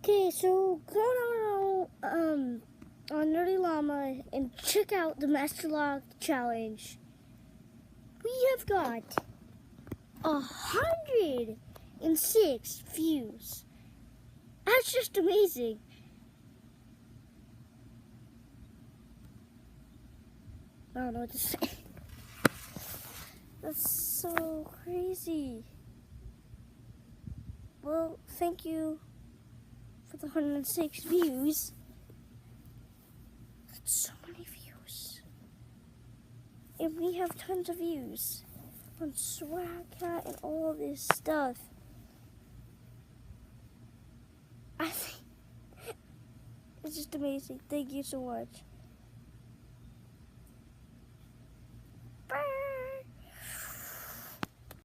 Okay, so go on Nerdy Llama and check out the Master Lock Challenge. We have got 106 views. That's just amazing. I don't know what to say. That's so crazy. Well, thank you for the 106 views. That's so many views. And we have tons of views on Swag Cat and all this stuff. I think it's just amazing. Thank you so much.